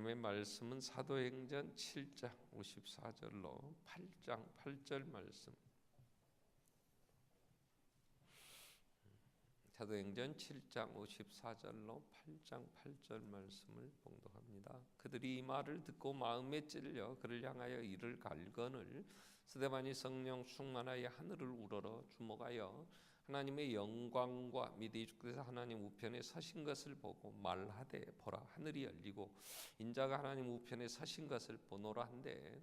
하나님의 말씀은 사도행전 7장 54절로 8장 8절 말씀. 사도행전 7장 54절로 8장 8절 말씀을 봉독합니다. 그들이 이 말을 듣고 마음에 찔려 그를 향하여 이를 갈거늘 스데반이 성령 충만하여 하늘을 우러러 주목하여 하나님의 영광과 미대의 주께서 하나님 우편에 서신 것을 보고 말하되 보라 하늘이 열리고 인자가 하나님 우편에 서신 것을 보노라 한데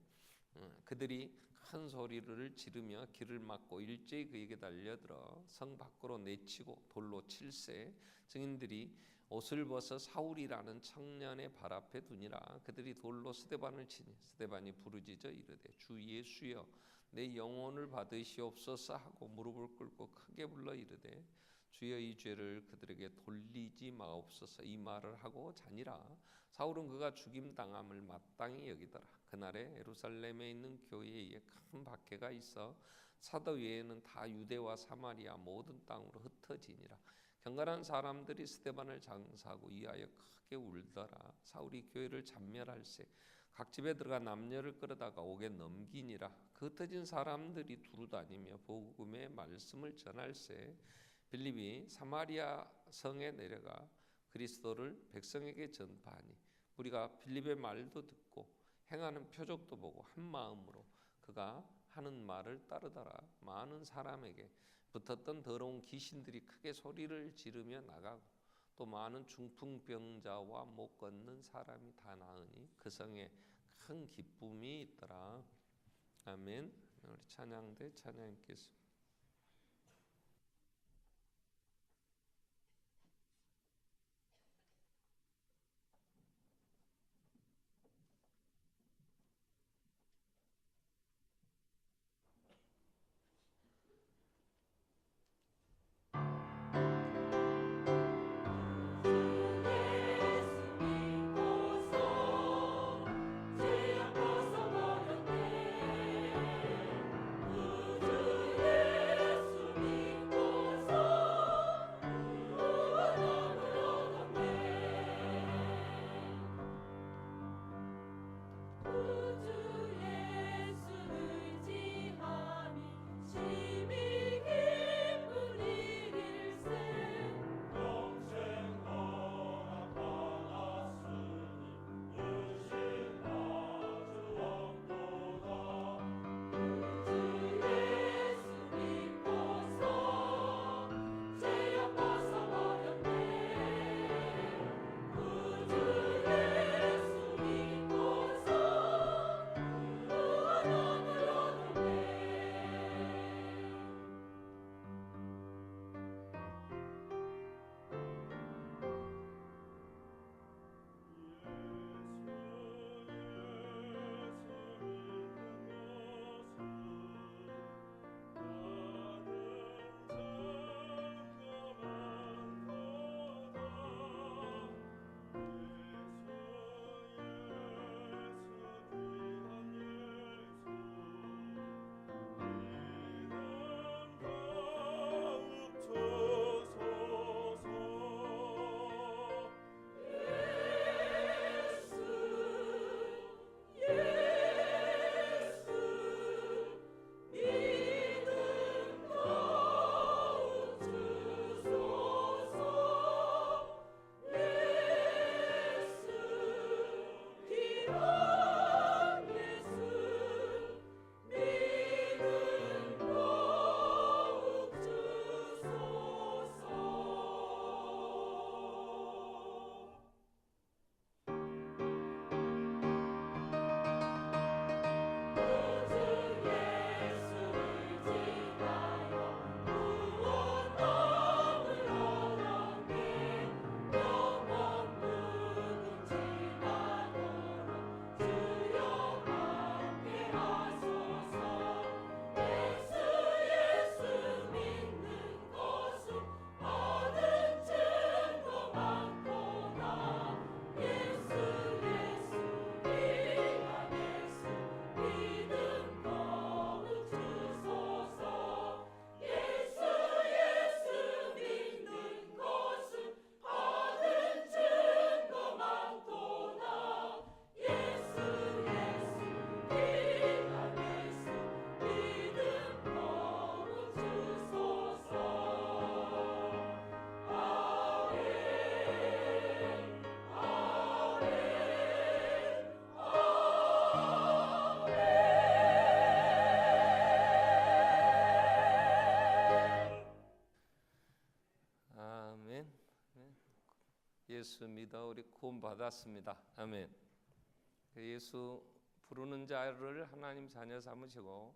그들이 큰 소리를 지르며 길을 막고 일제히 그에게 달려들어 성 밖으로 내치고 돌로 칠세. 증인들이 옷을 벗어 사울이라는 청년의 발 앞에 두니라. 그들이 돌로 스데반을 치니 스데반이 부르짖어 이르되 주 예수여 내 영혼을 받으시옵소서 하고 무릎을 꿇고 크게 불러 이르되 주여 이 죄를 그들에게 돌리지 마옵소서. 이 말을 하고 자니라. 사울은 그가 죽임당함을 마땅히 여기더라. 그날에 예루살렘에 있는 교회에 큰 박해가 있어 사도 외에는 다 유대와 사마리아 모든 땅으로 흩어지니라. 경건한 사람들이 스데반을 장사하고 이하여 크게 울더라. 사울이 교회를 잔멸할세 각 집에 들어가 남녀를 끌어다가 옥에 넘기니라. 그 흩어진 사람들이 두루다니며 복음의 말씀을 전할세 빌립이 사마리아 성에 내려가 그리스도를 백성에게 전파하니 우리가 빌립의 말도 듣고 행하는 표적도 보고 한 마음으로 그가 하는 말을 따르더라. 많은 사람에게 붙었던 더러운 귀신들이 크게 소리를 지르며 나가고 또 많은 중풍병자와 못 걷는 사람이 다 나으니 그 성에 큰 기쁨이 있더라. 아멘. 우리 찬양대 찬양했겠습니다. 우주의 예수 믿어 우리 구원 받았습니다. 아멘. 예수 부르는 자를 하나님 자녀 삼으시고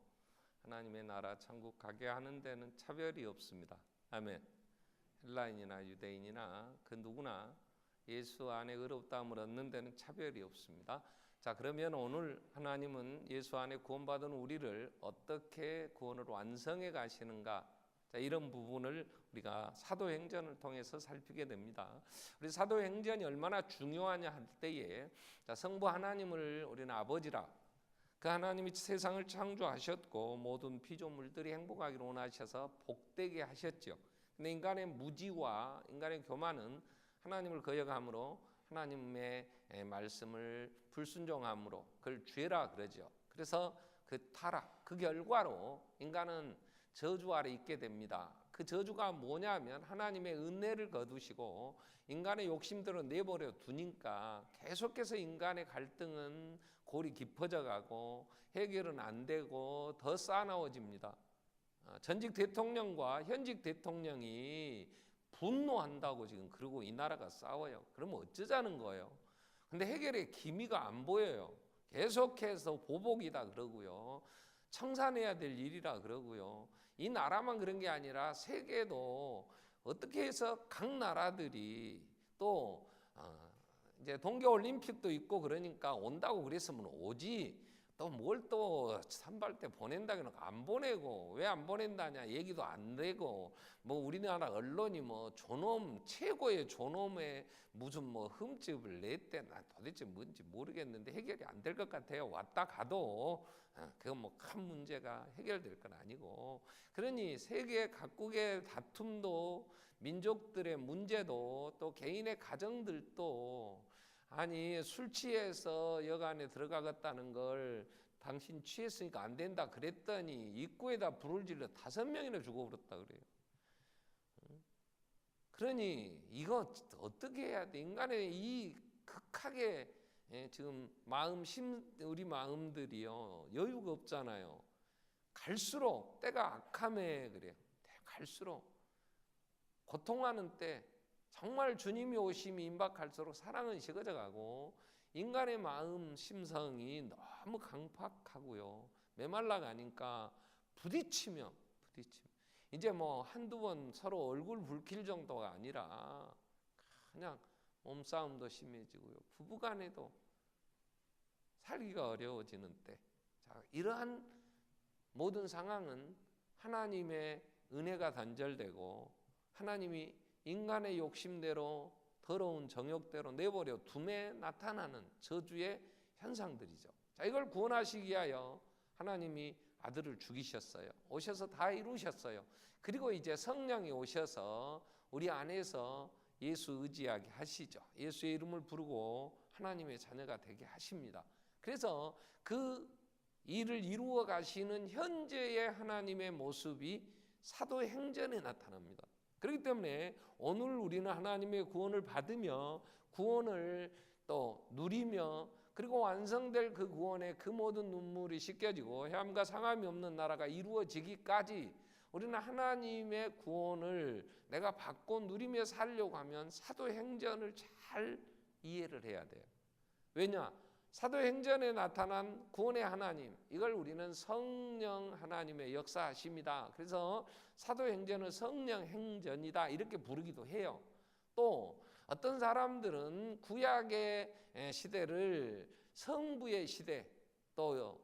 하나님의 나라 천국 가게 하는 데는 차별이 없습니다. 아멘. 헬라인이나 유대인이나 그 누구나 예수 안에 의롭다함을 얻는 데는 차별이 없습니다. 자, 그러면 오늘 하나님은 예수 안에 구원받은 우리를 어떻게 구원을 완성해 가시는가, 자, 이런 부분을 우리가 사도행전을 통해서 살피게 됩니다. 우리 사도행전이 얼마나 중요하냐 할 때에, 자, 성부 하나님을 우리는 아버지라, 그 하나님이 세상을 창조하셨고 모든 피조물들이 행복하기를 원하셔서 복되게 하셨죠. 근데 인간의 무지와 인간의 교만은 하나님을 거역함으로 하나님의 말씀을 불순종함으로 그걸 죄라 그러죠. 그래서 그 타락, 그 결과로 인간은 저주 아래 있게 됩니다. 그 저주가 뭐냐면 하나님의 은혜를 거두시고 인간의 욕심대로 내버려 두니까 계속해서 인간의 갈등은 골이 깊어져 가고 해결은 안 되고 더 싸나워집니다. 전직 대통령과 현직 대통령이 분노한다고 지금 그러고 이 나라가 싸워요. 그러면 어쩌자는 거예요. 근데 해결의 기미가 안 보여요. 계속해서 보복이다 그러고요. 청산해야 될 일이라 그러고요. 이 나라만 그런 게 아니라 세계도 어떻게 해서 각 나라들이 또 이제 동계올림픽도 있고 그러니까 온다고 그랬으면 오지, 또 뭘 또 선발대 보낸다기는 안 보내고, 왜 안 보낸다냐 얘기도 안 되고, 뭐 우리나라 언론이 뭐 존엄, 최고의 존엄의 무슨 뭐 흠집을 냈대, 나 도대체 뭔지 모르겠는데 해결이 안 될 것 같아요. 왔다 가도 그건 뭐 큰 문제가 해결될 건 아니고, 그러니 세계 각국의 다툼도, 민족들의 문제도, 또 개인의 가정들도, 아니 술 취해서 여관에 들어가겠다는 걸 당신 취했으니까 안 된다 그랬더니 입구에다 불을 질러 5명이나 죽어버렸다 그래요. 그러니 이거 어떻게 해야 돼? 인간의 이 극하게 지금 우리 마음들이요 여유가 없잖아요. 갈수록 때가 악함에 그래요. 갈수록 고통하는 때, 정말 주님이 오심이 임박할수록 사랑은 식어져 가고 인간의 마음 심성이 너무 강팍하고요 메말라 가니까 부딪히면 이제 뭐 한두 번 서로 얼굴 붉힐 정도가 아니라 그냥 몸싸움도 심해지고요, 부부간에도 살기가 어려워지는 때, 자, 이러한 모든 상황은 하나님의 은혜가 단절되고 하나님이 인간의 욕심대로 더러운 정욕대로 내버려 둠에 나타나는 저주의 현상들이죠. 자, 이걸 구원하시기 위하여 하나님이 아들을 죽이셨어요. 오셔서 다 이루셨어요. 그리고 이제 성령이 오셔서 우리 안에서 예수 의지하게 하시죠. 예수의 이름을 부르고 하나님의 자녀가 되게 하십니다. 그래서 그 일을 이루어 가시는 현재의 하나님의 모습이 사도행전에 나타납니다. 그렇기 때문에 오늘 우리는 하나님의 구원을 받으며 구원을 또 누리며, 그리고 완성될 그 구원의 그 모든 눈물이 씻겨지고 해함과 상함이 없는 나라가 이루어지기까지 우리는 하나님의 구원을 내가 받고 누리며 살려고 하면 사도행전을 잘 이해를 해야 돼요. 왜냐? 사도행전에 나타난 구원의 하나님, 이걸 우리는 성령 하나님의 역사하십니다. 그래서 사도행전은 성령 행전이다 이렇게 부르기도 해요. 또 어떤 사람들은 구약의 시대를 성부의 시대, 또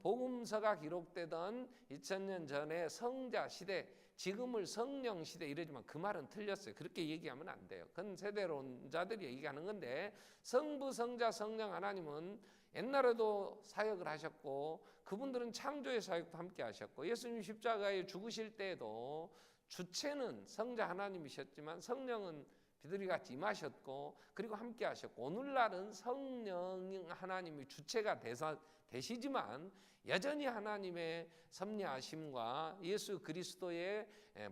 복음서가 기록되던 2000년 전에 성자 시대, 지금을 성령 시대 이러지만 그 말은 틀렸어요. 그렇게 얘기하면 안 돼요. 그건 세대론자들이 얘기하는 건데, 성부, 성자, 성령 하나님은 옛날에도 사역을 하셨고 그분들은 창조의 사역도 함께 하셨고, 예수님 십자가에 죽으실 때에도 주체는 성자 하나님이셨지만 성령은 비둘기같이 임하셨고 그리고 함께 하셨고, 오늘날은 성령 하나님이 주체가 되시지만 여전히 하나님의 섭리하심과 예수 그리스도의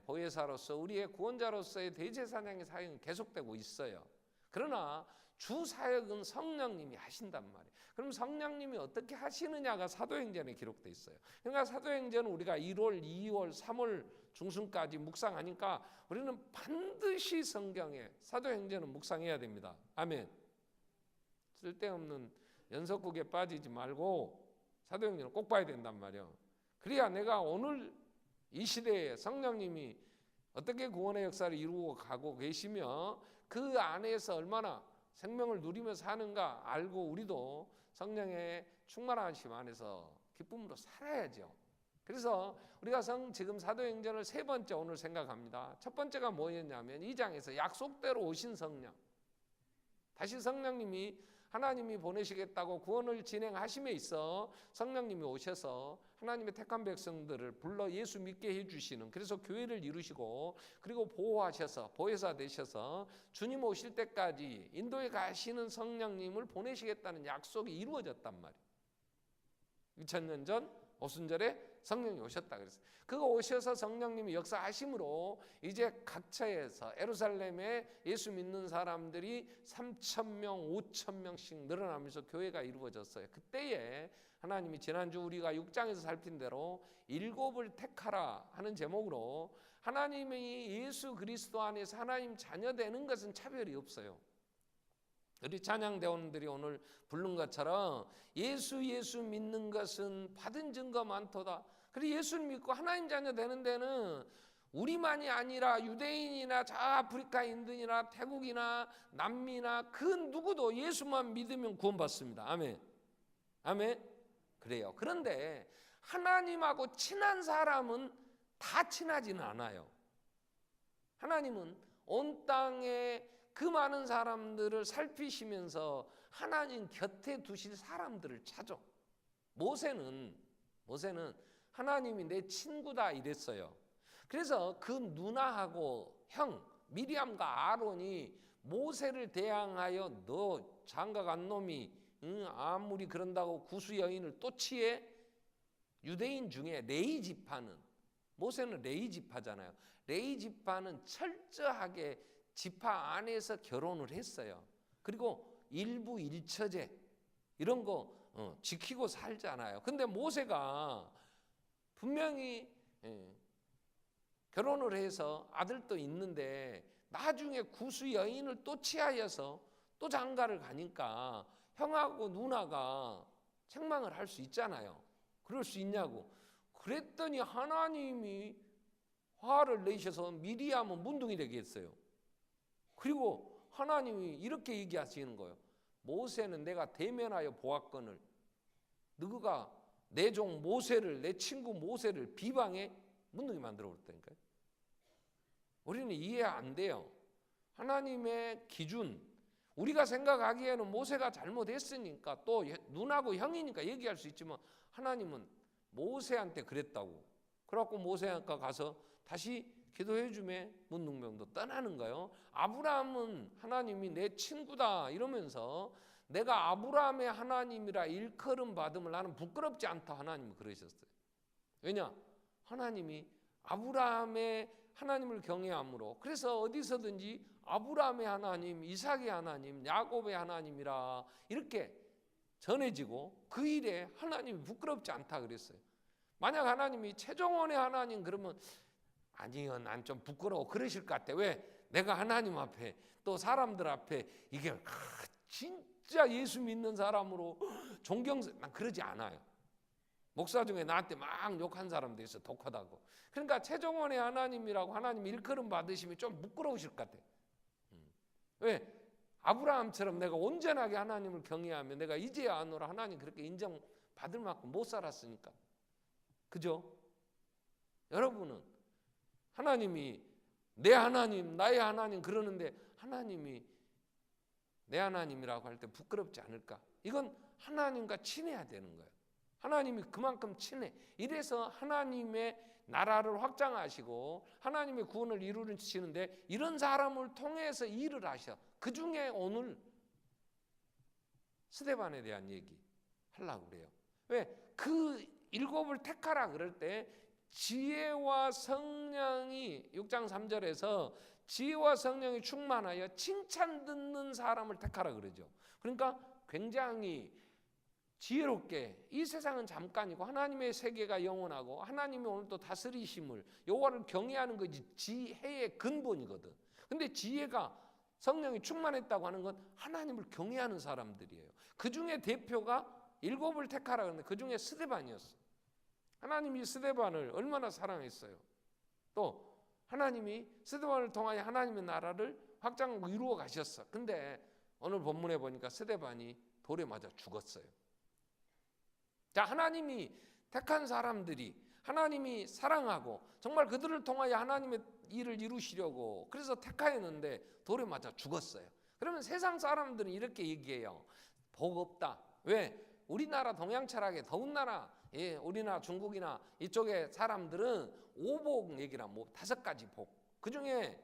보혜사로서 우리의 구원자로서의 대제사장의 사역은 계속되고 있어요. 그러나 주 사역은 성령님이 하신단 말이에요. 그럼 성령님이 어떻게 하시느냐가 사도행전에 기록되어 있어요. 그러니까 사도행전은 우리가 1월, 2월, 3월 중순까지 묵상하니까 우리는 반드시 성경에 사도행전은 묵상해야 됩니다. 아멘. 쓸데없는 연속극에 빠지지 말고 사도행전을 꼭 봐야 된단 말이에요. 그래야 내가 오늘 이 시대에 성령님이 어떻게 구원의 역사를 이루고 가고 계시며 그 안에서 얼마나 생명을 누리며 사는가 알고 우리도 성령의 충만하심 안에서 기쁨으로 살아야죠. 그래서 우리가 지금 사도행전을 세 번째 오늘 생각합니다. 첫 번째가 뭐였냐면 2장에서 약속대로 오신 성령. 다시 성령님이 하나님이 보내시겠다고 구원을 진행하심에 있어 성령님이 오셔서 하나님의 택한 백성들을 불러 예수 믿게 해주시는, 그래서 교회를 이루시고 그리고 보호하셔서 보혜사 되셔서 주님 오실 때까지 인도에 가시는 성령님을 보내시겠다는 약속이 이루어졌단 말이에요. 2000년 전 오순절에 성령이 오셨다 그랬어요. 그거 오셔서 성령님이 역사하심으로 이제 각처에서 예루살렘에 예수 믿는 사람들이 3,000명, 5,000명씩 늘어나면서 교회가 이루어졌어요. 그때에 하나님이 지난주 우리가 6장에서 살핀 대로 7을 택하라 하는 제목으로 하나님이 예수 그리스도 안에서 하나님 자녀 되는 것은 차별이 없어요. 우리 찬양대원들이 오늘 부른 것처럼 예수 믿는 것은 받은 증거 많도다. 그리고 예수를 믿고 하나님 자녀 되는 데는 우리만이 아니라 유대인이나 저 아프리카인들이나 태국이나 남미나 그 누구도 예수만 믿으면 구원받습니다. 아멘. 아멘. 그래요. 그런데 하나님하고 친한 사람은 다 친하지는 않아요. 하나님은 온 땅에 그 많은 사람들을 살피시면서 하나님 곁에 두실 사람들을 찾아. 모세는 하나님이 내 친구다 이랬어요. 그래서 그 누나하고 형 미리암과 아론이 모세를 대항하여 너 장가간 놈이 아무리 그런다고 구수 여인을 또 취해? 유대인 중에 레위 지파는, 모세는 레위 지파잖아요. 레위 지파는 철저하게 지파 안에서 결혼을 했어요. 그리고 일부 일처제 이런 거 지키고 살잖아요. 근데 모세가 분명히 결혼을 해서 아들도 있는데 나중에 구수 여인을 또 취하여서 또 장가를 가니까 형하고 누나가 책망을 할 수 있잖아요. 그럴 수 있냐고. 그랬더니 하나님이 화를 내셔서 미리암은 문둥이 되게 했어요. 그리고 하나님이 이렇게 얘기하시는 거예요. 모세는 내가 대면하여 보았거늘 너가 내 종 모세를, 내 친구 모세를 비방해 문둥이 만들어 버렸다니까요. 우리는 이해 안 돼요. 하나님의 기준, 우리가 생각하기에는 모세가 잘못했으니까 또 누나고 형이니까 얘기할 수 있지만 하나님은 모세한테 그랬다고. 그래갖고 모세한테 가서 다시 기도해 주매 문둥병도 떠나는 거예요. 아브라함은 하나님이 내 친구다 이러면서 내가 아브라함의 하나님이라 일컬음 받음을 나는 부끄럽지 않다 하나님은 그러셨어요. 왜냐? 하나님이 아브라함의 하나님을 경외함으로, 그래서 어디서든지 아브라함의 하나님, 이삭의 하나님, 야곱의 하나님이라 이렇게 전해지고 그 일에 하나님이 부끄럽지 않다 그랬어요. 만약 하나님이 최종원의 하나님 그러면 아니요, 난 좀 부끄러워 그러실 것 같아. 왜? 내가 하나님 앞에 또 사람들 앞에 이게 진짜 예수 믿는 사람으로 난 그러지 않아요. 목사 중에 나한테 막 욕한 사람도 있어, 독하다고. 그러니까 최종원의 하나님이라고 하나님 일컬음 받으시면 좀 부끄러우실 것 같아. 왜? 아브라함처럼 내가 온전하게 하나님을 경외하면 내가 이제야 아노라 하나님 그렇게 인정받을 만큼 못 살았으니까. 그죠? 여러분은 하나님이 내 하나님, 나의 하나님 그러는데 하나님이 내 하나님이라고 할 때 부끄럽지 않을까? 이건 하나님과 친해야 되는 거예요. 하나님이 그만큼 친해. 이래서 하나님의 나라를 확장하시고 하나님의 구원을 이루시는데 이런 사람을 통해서 일을 하셔. 그 중에 오늘 스데반에 대한 얘기 하려고 그래요. 왜? 그 7을 택하라 그럴 때 지혜와 성령이 6장 3절에서 지혜와 성령이 충만하여 칭찬 듣는 사람을 택하라 그러죠. 그러니까 굉장히 지혜롭게, 이 세상은 잠깐이고 하나님의 세계가 영원하고 하나님이 오늘도 다스리심을, 여호와를 경외하는 것이 지혜의 근본이거든. 근데 지혜가, 성령이 충만했다고 하는 건 하나님을 경외하는 사람들이에요. 그 중에 대표가 7을 택하라 그러는데 그 중에 스데반이었어. 하나님이 스데반을 얼마나 사랑했어요. 또 하나님이 스데반을 통하여 하나님의 나라를 확장하고 이루어 가셨어. 근데 오늘 본문에 보니까 스데반이 돌에 맞아 죽었어요. 자, 하나님이 택한 사람들이, 하나님이 사랑하고 정말 그들을 통하여 하나님의 일을 이루시려고 그래서 택하였는데 돌에 맞아 죽었어요. 그러면 세상 사람들은 이렇게 얘기해요. 복 없다. 왜? 우리나라 동양 철학에, 더군다나 우리나라 중국이나 이쪽의 사람들은 오복 얘기라, 뭐 5가지 복. 그 중에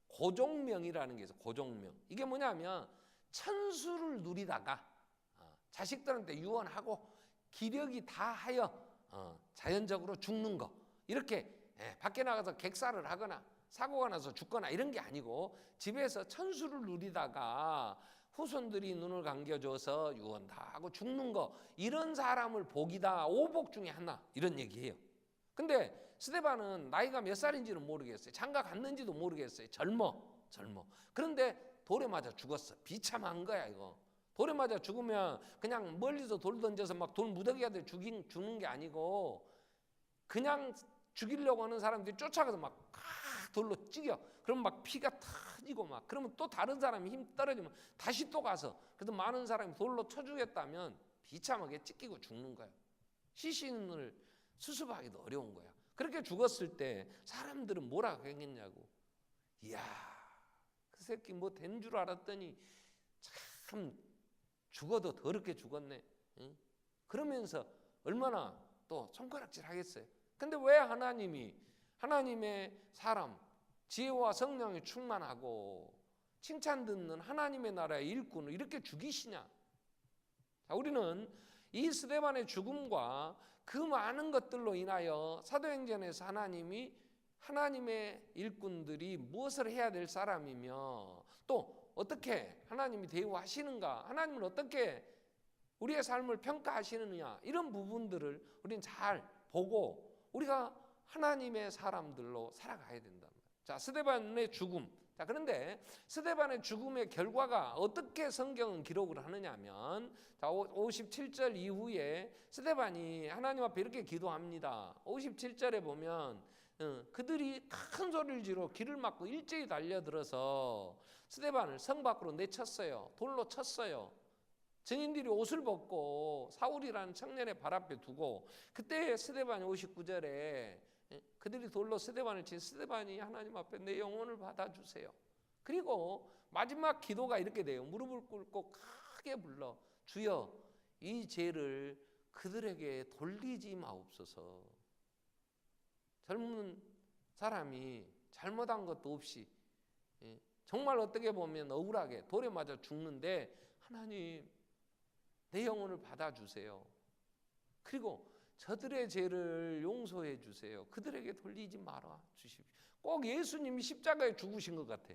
고종명이라는 게 있어. 고종명. 이게 뭐냐면 천수를 누리다가 자식들한테 유언하고 기력이 다하여 자연적으로 죽는 거. 이렇게 밖에 나가서 객사를 하거나 사고가 나서 죽거나 이런 게 아니고 집에서 천수를 누리다가 후손들이 눈을 감겨줘서 유언 다 하고 죽는 거, 이런 사람을 복이다. 5복 중에 하나, 이런 얘기예요. 근데 스데반은 나이가 몇 살인지는 모르겠어요. 장가 갔는지도 모르겠어요. 젊어. 그런데 돌에 맞아 죽었어. 비참한 거야 이거. 돌에 맞아 죽으면 그냥 멀리서 돌 던져서 막 돌 무더기한테 죽는 게 아니고 그냥 죽이려고 하는 사람들이 쫓아가서 막 돌로 찌겨. 그러면 막 피가 터지고 막, 그러면 또 다른 사람이 힘 떨어지면 다시 또 가서, 그래서 많은 사람이 돌로 쳐 죽였다면 비참하게 찢기고 죽는 거야. 시신을 수습하기도 어려운 거야. 그렇게 죽었을 때 사람들은 뭐라고 했겠냐고. 이야, 그 새끼 뭐 된 줄 알았더니 참 죽어도 더럽게 죽었네. 응? 그러면서 얼마나 또 손가락질 하겠어요. 근데 왜 하나님의 사람, 지혜와 성령이 충만하고 칭찬 듣는 하나님의 나라의 일꾼을 이렇게 죽이시냐? 자, 우리는 이 스데반의 죽음과 그 많은 것들로 인하여 사도행전에서 하나님이, 하나님의 일꾼들이 무엇을 해야 될 사람이며 또 어떻게 하나님이 대우하시는가, 하나님은 어떻게 우리의 삶을 평가하시느냐, 이런 부분들을 우리는 잘 보고 우리가 하나님의 사람들로 살아가야 된다. 자, 스데반의 죽음. 자, 그런데 스데반의 죽음의 결과가 어떻게 성경은 기록을 하느냐면, 자, 57절 이후에 스데반이 하나님 앞에 이렇게 기도합니다. 57절에 보면 그들이 큰 소리를 지르고 길을 막고 일제히 달려들어서 스데반을 성 밖으로 내쳤어요. 돌로 쳤어요. 증인들이 옷을 벗고 사울이라는 청년의 발 앞에 두고, 그때 스데반이 59절에 그들이 돌로 스데반을 친, 스데반이 하나님 앞에 내 영혼을 받아주세요. 그리고 마지막 기도가 이렇게 돼요. 무릎을 꿇고 크게 불러, 주여 이 죄를 그들에게 돌리지 마옵소서. 젊은 사람이 잘못한 것도 없이 정말 어떻게 보면 억울하게 돌에 맞아 죽는데, 하나님 내 영혼을 받아주세요. 그리고 저들의 죄를 용서해 주세요. 그들에게 돌리지 말아 주십시오. 꼭 예수님이 십자가에 죽으신 것 같아.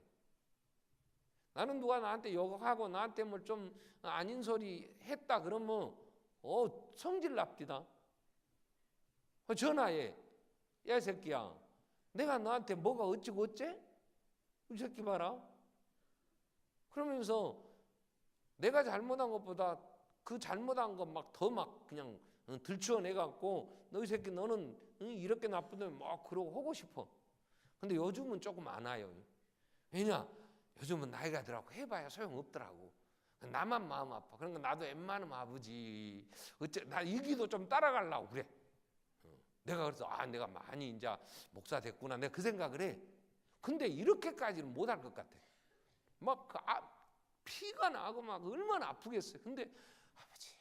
나는 누가 나한테 욕하고 나한테 뭐 좀 아닌 소리 했다 그러면 성질 납디다. 전화해. 야, 이 새끼야, 내가 너한테 뭐가 어찌고 어째? 이 새끼 봐라. 그러면서 내가 잘못한 것보다 그 잘못한 것 막 더 막 그냥 들추어내갖고, 너 이 새끼 너는 이렇게 나쁜데 막 그러고 하고 싶어. 근데 요즘은 조금 안 와요. 왜냐? 요즘은 나이가 들어가고 해봐야 소용없더라고. 나만 마음 아파. 그러니까 나도 웬만하면 아버지 나 이기도 좀 따라가려고 그래. 내가 그래서 내가 많이 이제 목사 됐구나, 내가 그 생각을 해. 근데 이렇게까지는 못할 것 같아. 막 피가 나고 막 얼마나 아프겠어요. 근데 아버지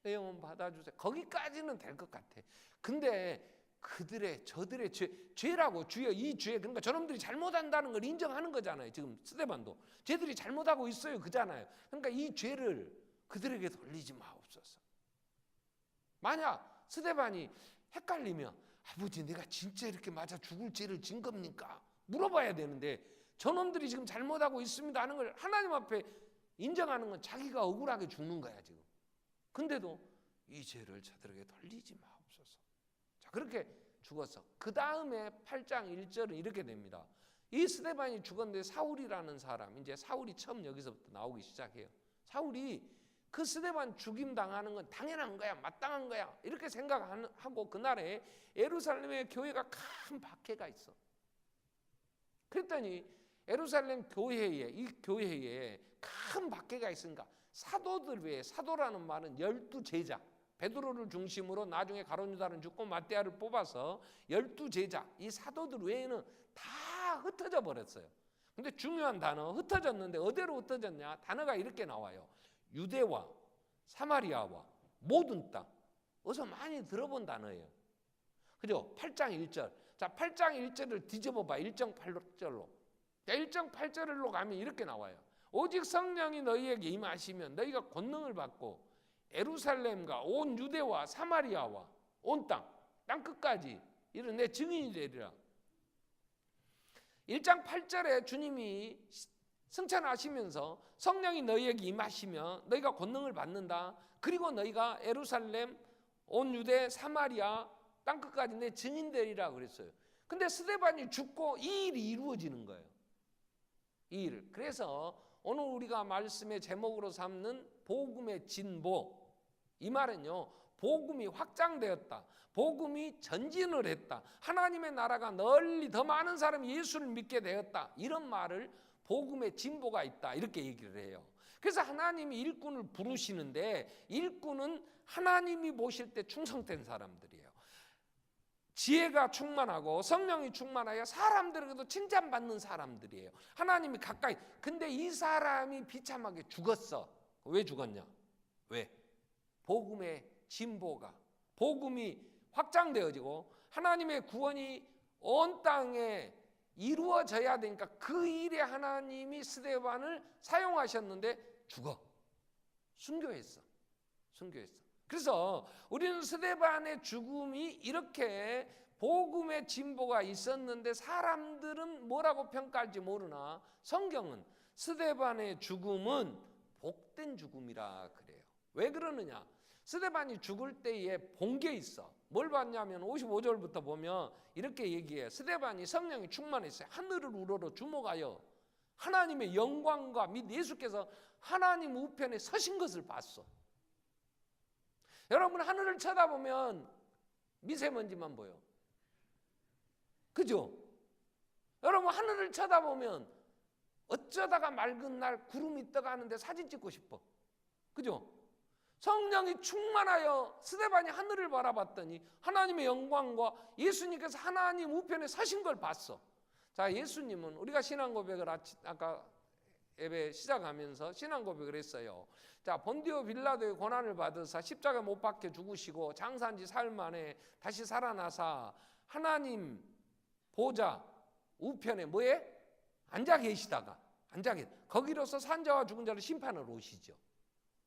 내 영혼 받아주세요. 거기까지는 될 것 같아. 근데 저들의 죄라고, 주여 이 죄, 그러니까 저놈들이 잘못한다는 걸 인정하는 거잖아요. 지금 스데반도 쟤들이 잘못하고 있어요, 그잖아요. 그러니까 이 죄를 그들에게 돌리지 마옵소서. 만약 스데반이 헷갈리면, 아버지 내가 진짜 이렇게 맞아 죽을 죄를 진 겁니까? 물어봐야 되는데 저놈들이 지금 잘못하고 있습니다 하는 걸 하나님 앞에 인정하는 건 자기가 억울하게 죽는 거야 지금. 근데도 이 죄를 저들에게 돌리지 마옵소서. 자, 그렇게 죽었어. 그 다음에 8장 1절은 이렇게 됩니다. 이 스데반이 죽었는데 사울이라는 사람, 이제 사울이 처음 여기서부터 나오기 시작해요. 사울이 그 스데반 죽임 당하는 건 당연한 거야, 마땅한 거야 이렇게 생각하고 그날에 예루살렘에 교회가 큰 박해가 있어. 그랬더니 예루살렘 교회에, 이 교회에 큰 박해가 있으니까 사도들 외에, 사도라는 말은 12제자, 베드로를 중심으로 나중에 가룟 유다는 죽고 마띠아를 뽑아서 12제자, 이 사도들 외에는 다 흩어져 버렸어요. 근데 중요한 단어, 흩어졌는데 어디로 흩어졌냐? 단어가 이렇게 나와요. 유대와 사마리아와 모든 땅. 어서 많이 들어본 단어예요. 그죠? 8장 1절. 자, 8장 1절을 뒤집어 봐. 1.8절로. 1.8절로 가면 이렇게 나와요. 오직 성령이 너희에게 임하시면 너희가 권능을 받고 예루살렘과 온 유대와 사마리아와 온 땅 끝까지 이런 내 증인이 되리라. 1장 8절에 주님이 승천하시면서 성령이 너희에게 임하시면 너희가 권능을 받는다. 그리고 너희가 예루살렘, 온 유대, 사마리아 땅 끝까지 내 증인 되리라 그랬어요. 근데 스데반이 죽고 이 일이 이루어지는 거예요. 이 일. 그래서 오늘 우리가 말씀의 제목으로 삼는 복음의 진보, 이 말은요, 복음이 확장되었다, 복음이 전진을 했다, 하나님의 나라가 널리 더 많은 사람이 예수를 믿게 되었다, 이런 말을 복음의 진보가 있다 이렇게 얘기를 해요. 그래서 하나님이 일꾼을 부르시는데 일꾼은 하나님이 모실 때 충성된 사람들이에요. 지혜가 충만하고 성령이 충만하여 사람들에게도 칭찬받는 사람들이에요. 하나님이 가까이. 근데 이 사람이 비참하게 죽었어. 왜 죽었냐? 왜? 복음의 진보가, 복음이 확장되어지고 하나님의 구원이 온 땅에 이루어져야 되니까 그 일에 하나님이 스데반을 사용하셨는데 죽어. 순교했어. 그래서 우리는 스데반의 죽음이 이렇게 복음의 진보가 있었는데 사람들은 뭐라고 평가할지 모르나 성경은 스데반의 죽음은 복된 죽음이라 그래요. 왜 그러느냐? 스데반이 죽을 때에 본 게 있어. 뭘 봤냐면 55절부터 보면 이렇게 얘기해. 스데반이 성령이 충만했어요. 하늘을 우러러 주목하여 하나님의 영광과 및 예수께서 하나님 우편에 서신 것을 봤어. 여러분, 하늘을 쳐다보면 미세먼지만 보여. 그죠? 여러분, 하늘을 쳐다보면 어쩌다가 맑은 날 구름이 떠가는데 사진 찍고 싶어. 그죠? 성령이 충만하여 스데반이 하늘을 바라봤더니 하나님의 영광과 예수님께서 하나님 우편에 서신 걸 봤어. 자, 예수님은 우리가 신앙 고백을 아까 예배 시작하면서 신앙 고백을 했어요. 자, 본디오 빌라도의 고난을 받으사 십자가에 못 박혀 죽으시고 장사한 지 사흘 만에 다시 살아나사 하나님 보좌 우편에 뭐에? 앉아 계시다가 거기로서 산자와 죽은 자를 심판하러 오시죠.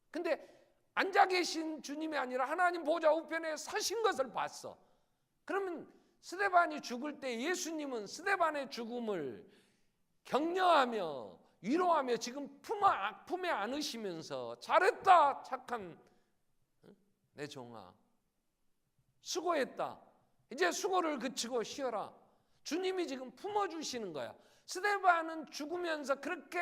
근데 앉아 계신 주님이 아니라 하나님 보좌 우편에 서신 것을 봤어. 그러면 스데반이 죽을 때 예수님은 스데반의 죽음을 격려하며 위로하며 지금 품에 안으시면서 잘했다 착한 내 종아, 수고했다, 이제 수고를 그치고 쉬어라. 주님이 지금 품어주시는 거야. 스데반은 죽으면서 그렇게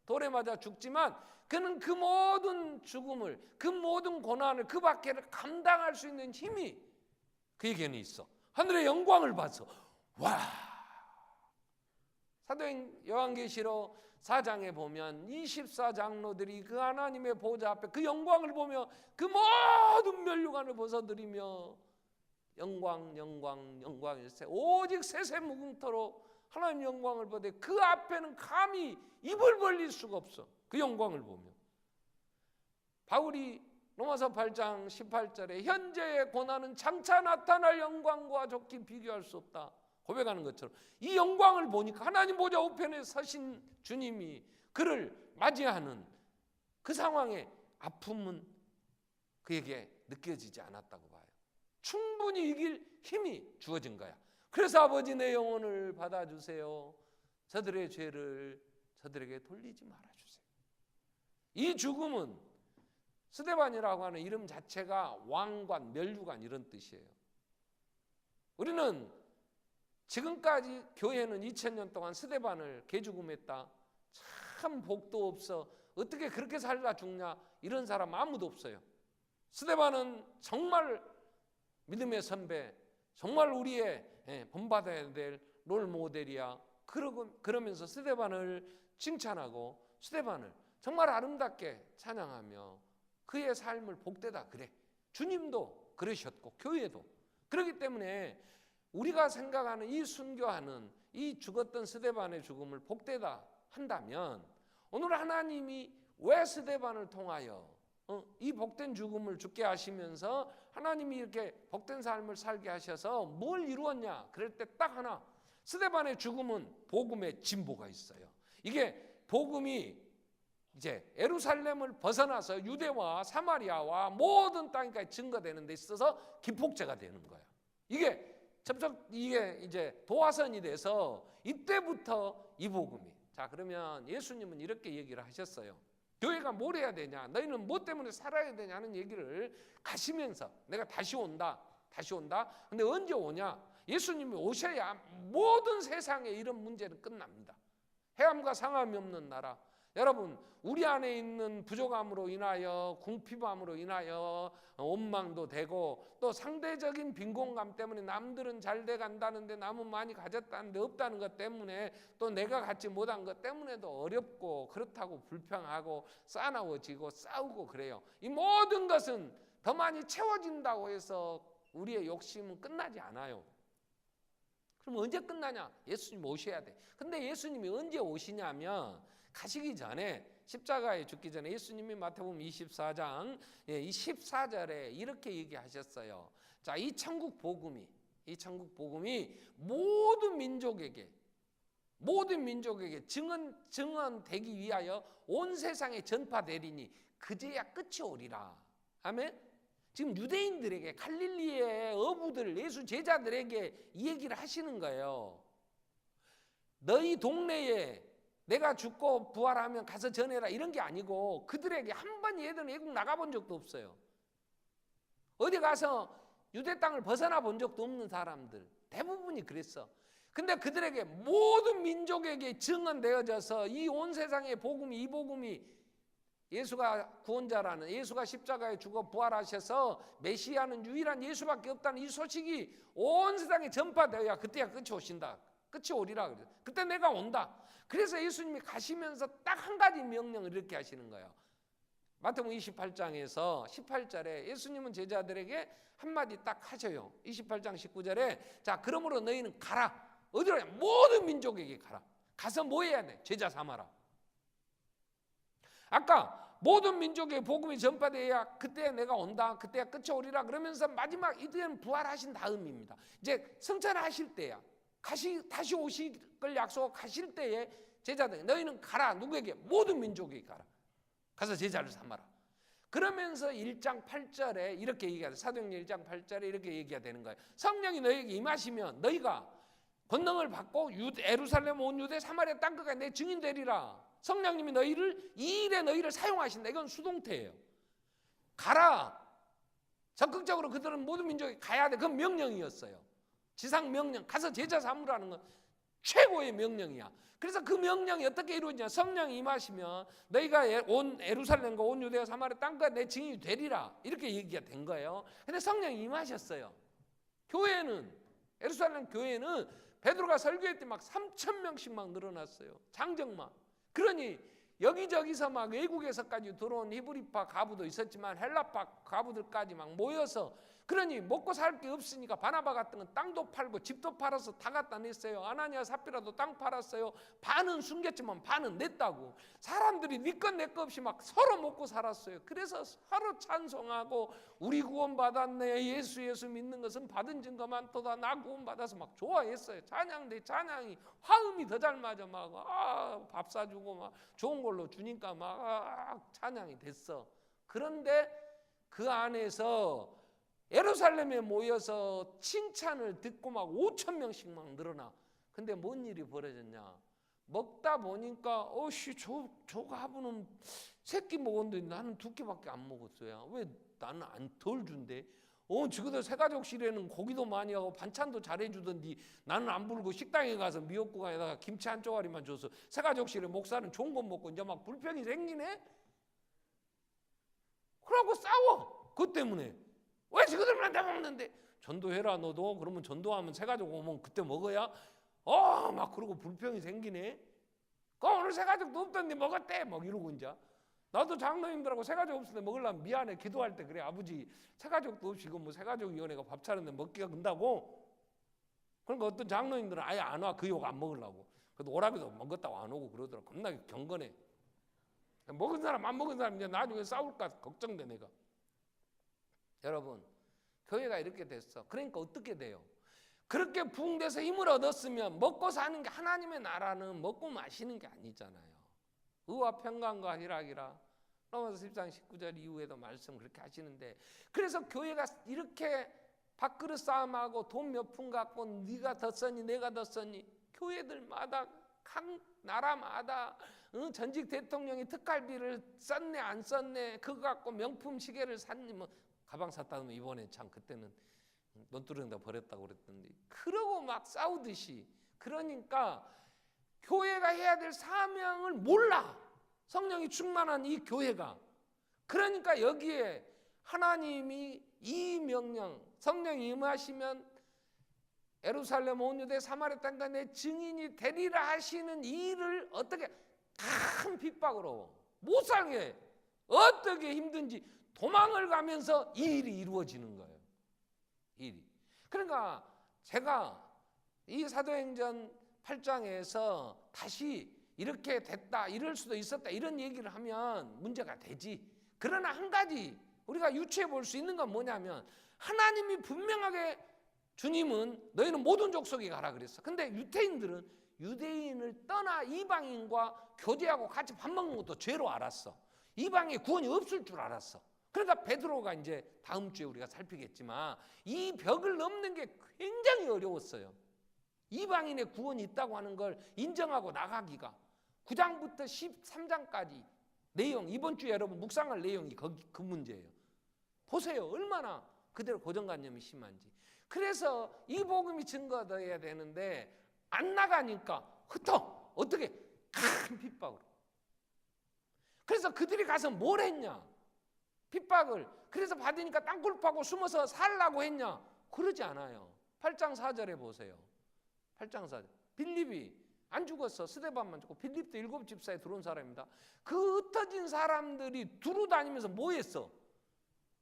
돌에 맞아 죽지만 그는 그 모든 죽음을, 그 모든 고난을, 그 박해를 감당할 수 있는 힘이 그에게는 있어. 하늘의 영광을 봤어. 와! 사도행 요한계시록 4장에 보면 24장로들이 그 하나님의 보좌 앞에 그 영광을 보며 그 모든 면류관을 벗어들이며 영광 일세 오직 세세 무궁토로 하나님 영광을 보되 그 앞에는 감히 입을 벌릴 수가 없어. 그 영광을 보며 바울이 로마서 8장 18절에 현재의 고난은 장차 나타날 영광과 좋게 비교할 수 없다 고백하는 것처럼 이 영광을 보니까 하나님 보좌 우편에 서신 주님이 그를 맞이하는 그 상황의 아픔은 그에게 느껴지지 않았다고 봐요. 충분히 이길 힘이 주어진 거야. 그래서 아버지 내 영혼을 받아주세요. 저들의 죄를 저들에게 돌리지 말아주세요. 이 죽음은 스데반이라고 하는 이름 자체가 왕관, 멸류관 이런 뜻이에요. 우리는 지금까지 교회는 2000년 동안 스데반을 개죽음했다. 참 복도 없어. 어떻게 그렇게 살다 죽냐. 이런 사람 아무도 없어요. 스데반은 정말 믿음의 선배, 정말 우리의 본받아야 될 롤모델이야. 그러면서 스데반을 칭찬하고 스데반을 정말 아름답게 찬양하며 그의 삶을 복되다 그래. 주님도 그러셨고 교회도. 그렇기 때문에 우리가 생각하는 이 순교하는 이 죽었던 스데반의 죽음을 복되다 한다면 오늘 하나님이 왜 스데반을 통하여 이 복된 죽음을 죽게 하시면서 하나님이 이렇게 복된 삶을 살게 하셔서 뭘 이루었냐? 그럴 때 딱 하나, 스데반의 죽음은 복음의 진보가 있어요. 이게 복음이 이제 예루살렘을 벗어나서 유대와 사마리아와 모든 땅까지 증거되는 데 있어서 기폭제가 되는 거예요. 이게 이제 도화선이 돼서 이때부터 이 복음이. 자, 그러면 예수님은 이렇게 얘기를 하셨어요. 교회가 뭘 해야 되냐? 너희는 뭐 때문에 살아야 되냐는 얘기를 가시면서 내가 다시 온다. 근데 언제 오냐? 예수님이 오셔야 모든 세상의 이런 문제는 끝납니다. 해함과 상함이 없는 나라. 여러분, 우리 안에 있는 부족함으로 인하여 궁핍함으로 인하여 원망도 되고 또 상대적인 빈곤감 때문에 남들은 잘 돼간다는데 남은 많이 가졌다는데 없다는 것 때문에 또 내가 갖지 못한 것 때문에도 어렵고 그렇다고 불평하고 싸나워지고 싸우고 그래요. 이 모든 것은 더 많이 채워진다고 해서 우리의 욕심은 끝나지 않아요. 그럼 언제 끝나냐? 예수님 오셔야 돼. 근데 예수님이 언제 오시냐면 가시기 전에 십자가에 죽기 전에 예수님이 마태복음 24장 이 14절에 이렇게 얘기하셨어요. 자, 이 천국 복음이 모든 민족에게 증언되기 위하여 온 세상에 전파되리니 그제야 끝이 오리라. 아멘. 지금 유대인들에게 갈릴리의 어부들 예수 제자들에게 이 얘기를 하시는 거예요. 너희 동네에 내가 죽고 부활하면 가서 전해라 이런 게 아니고 그들에게 한 번 얘들은 외국 나가본 적도 없어요. 어디 가서 유대 땅을 벗어나 본 적도 없는 사람들 대부분이 그랬어. 근데 그들에게 모든 민족에게 증언되어져서 이 온 세상의 복음이 이 복음이 예수가 구원자라는 예수가 십자가에 죽어 부활하셔서 메시아는 유일한 예수밖에 없다는 이 소식이 온 세상에 전파되어야 그때야 끝이 오신다. 끝이 오리라 그래요. 그때 내가 온다. 그래서 예수님이 가시면서 딱 한 가지 명령을 이렇게 하시는 거예요. 마태복음 28장에서 18절에 예수님은 제자들에게 한마디 딱 하셔요. 28장 19절에 자, 그러므로 너희는 가라. 어디로 가냐? 모든 민족에게 가라. 가서 뭐 해야 돼? 제자 삼아라. 아까 모든 민족의 복음이 전파되어야 그때 내가 온다. 그때야 끝이 오리라 그러면서 마지막 이때는 부활하신 다음입니다. 이제 승천하실 때야. 다시 오실 걸 약속하실 때에 제자들 너희는 가라. 누구에게? 모든 민족에게 가라. 가서 제자를 삼아라. 그러면서 1장 8절에 이렇게 얘기하죠. 사도행전 1장 8절에 이렇게 얘기가 되는 거예요. 성령이 너희에게 임하시면 너희가 권능을 받고 예루살렘 온 유대 사마리아 땅끝까지 내 증인 되리라. 성령님이 이 일에 너희를 사용하신다. 이건 수동태예요. 가라. 적극적으로 그들은 모든 민족이 가야 돼. 그건 명령이었어요. 지상 명령. 가서 제자 삼으라는 건 최고의 명령이야. 그래서 그 명령이 어떻게 이루어지냐? 성령이 임하시면 너희가 온 예루살렘과 온 유대와 사마리아 땅까지 내 증인이 되리라. 이렇게 얘기가 된 거예요. 근데 성령이 임하셨어요. 교회는 예루살렘 교회는 베드로가 설교할 때 막 3,000명씩 막 늘어났어요. 장정막. 그러니 여기저기서 막 외국에서까지 들어온 히브리파 가부도 있었지만 헬라파 가부들까지 막 모여서 그러니 먹고 살 게 없으니까 바나바 같은 건 땅도 팔고 집도 팔아서 다 갖다 냈어요. 아나니아 삽비라도 땅 팔았어요. 반은 숨겼지만 반은 냈다고. 사람들이 네 것 내 것 없이 막 서로 먹고 살았어요. 그래서 서로 찬송하고 우리 구원받았네. 예수 믿는 것은 받은 증거만 또다 나 구원받아서 막 좋아했어요. 찬양이 화음이 더 잘 맞아. 막 밥 사주고 막 좋은 걸로 주니까 막 찬양이 됐어. 그런데 그 안에서 예루살렘에 모여서 칭찬을 듣고 막 5,000명씩 막 늘어나. 근데 뭔 일이 벌어졌냐? 먹다 보니까 저 가부는 3끼 먹었는데 나는 2끼밖에 안 먹었어요. 왜 나는 덜 준대? 지그들 새가족실에는 고기도 많이 하고 반찬도 잘해주던디 나는 안 부르고 식당에 가서 미역국에다가 김치 한 쪼가리만 줘서 새가족실에 목사는 좋은 거 먹고 이제 막 불평이 생기네? 그러고 싸워. 그것 때문에. 왜 지그들만 다 먹는데? 전도해라 너도. 그러면 전도하면 새가족 오면 그때 먹어야? 막 그러고 불평이 생기네. 오늘 새가족도 없던데 먹었대. 막 이러고 이제. 나도 장로님들하고 새가족 없을 때 먹으려면 미안해. 기도할 때 그래. 아버지 새가족도 없이 뭐 새가족위원회가 밥 차렸는데 먹기가 근다고. 그러니까 어떤 장로님들은 아예 안 와. 그 욕 안 먹으려고. 그래도 오라기도 먹었다고 안 오고 그러더라고. 겁나게 경건해. 먹은 사람 안 먹은 사람 이제 나중에 싸울까 걱정돼 내가. 여러분 교회가 이렇게 됐어. 그러니까 어떻게 돼요? 그렇게 부흥돼서 힘을 얻었으면 먹고 사는 게 하나님의 나라는 먹고 마시는 게 아니잖아요. 의와 평강과 희락이라 로마서 10장 19절 이후에도 말씀 그렇게 하시는데, 그래서 교회가 이렇게 밥그릇 싸움하고 돈 몇 푼 갖고 네가 더 썼니 내가 더 썼니, 교회들마다 각 나라마다 전직 대통령이 특갈비를 썼네 안 썼네 그거 갖고 명품 시계를 샀니 뭐 가방 샀다면 이번에 참 그때는 논두렁에다 버렸다고 그랬던데 그러고 막 싸우듯이. 그러니까 교회가 해야 될 사명을 몰라. 성령이 충만한 이 교회가. 그러니까 여기에 하나님이 이 명령 성령이 임하시면 예루살렘 온 유대 사마리아 땅과 내 증인이 되리라 하시는 이 일을 어떻게 큰 핍박으로 못 살게 해. 어떻게 힘든지 도망을 가면서 이 일이 이루어지는 거예요. 일이. 그러니까 제가 이 사도행전 8장에서 다시 이렇게 됐다 이럴 수도 있었다 이런 얘기를 하면 문제가 되지. 그러나 한 가지 우리가 유추해 볼 수 있는 건 뭐냐면 하나님이 분명하게 주님은 너희는 모든 족속에 가라 그랬어. 근데 유대인들은 유대인을 떠나 이방인과 교제하고 같이 밥 먹는 것도 죄로 알았어. 이방에 구원이 없을 줄 알았어. 그러니까 베드로가 이제 다음 주에 우리가 살피겠지만 이 벽을 넘는 게 굉장히 어려웠어요. 이방인의 구원이 있다고 하는 걸 인정하고 나가기가 9장부터 13장까지 내용, 이번 주에 여러분 묵상할 내용이 그 문제예요. 보세요. 얼마나 그대로 고정관념이 심한지. 그래서 이 복음이 증거되어야 되는데 안 나가니까 흩어. 어떻게? 큰 핍박으로. 그래서 그들이 가서 뭘 했냐? 핍박을. 그래서 받으니까 땅굴 파고 숨어서 살라고 했냐? 그러지 않아요. 8장 4절에 보세요. 8장 4절. 빌립이 안 죽었어. 스데반만 죽고 빌립도 7집사에 들어온 사람입니다. 그 흩어진 사람들이 두루다니면서 뭐 했어?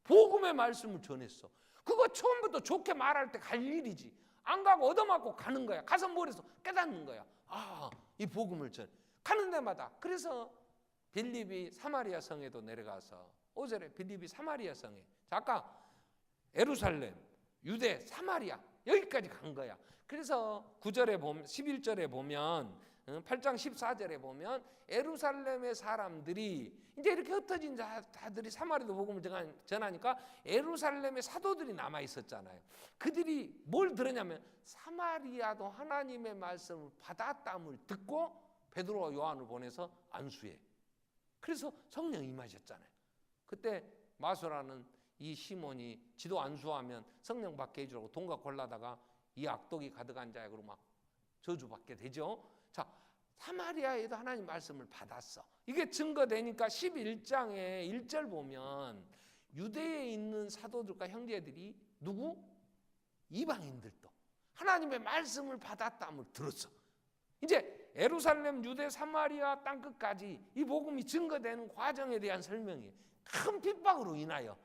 복음의 말씀을 전했어. 그거 처음부터 좋게 말할 때 갈 일이지. 안 가고 얻어맞고 가는 거야. 가서 뭘 했어? 깨닫는 거야. 이 복음을 전 가는 데마다. 그래서 빌립이 사마리아 성에도 내려가서 5절에 빌립이 사마리아 성에, 아까 예루살렘, 유대, 사마리아 여기까지 간 거야. 그래서 9절에 보면 11절에 보면 8장 14절에 보면 예루살렘의 사람들이 이제 이렇게 흩어진 자들이 사마리아도 복음을 전하니까 예루살렘의 사도들이 남아 있었잖아요. 그들이 뭘 들었냐면 사마리아도 하나님의 말씀을 받았다음을 듣고 베드로와 요한을 보내서 안수해. 그래서 성령 임하셨잖아요. 그때 마수라는 이 시몬이 지도 안수하면 성령 받게 해주라고 돈과 골라다가 이 악독이 가득한 자야 그러고 막 저주받게 되죠. 자, 사마리아에도 하나님 말씀을 받았어. 이게 증거되니까 11장에 1절 보면 유대에 있는 사도들과 형제들이 누구? 이방인들도 하나님의 말씀을 받았다함을 들었어. 이제 예루살렘, 유대, 사마리아 땅끝까지 이 복음이 증거되는 과정에 대한 설명이에요. 큰 핍박으로 인하여.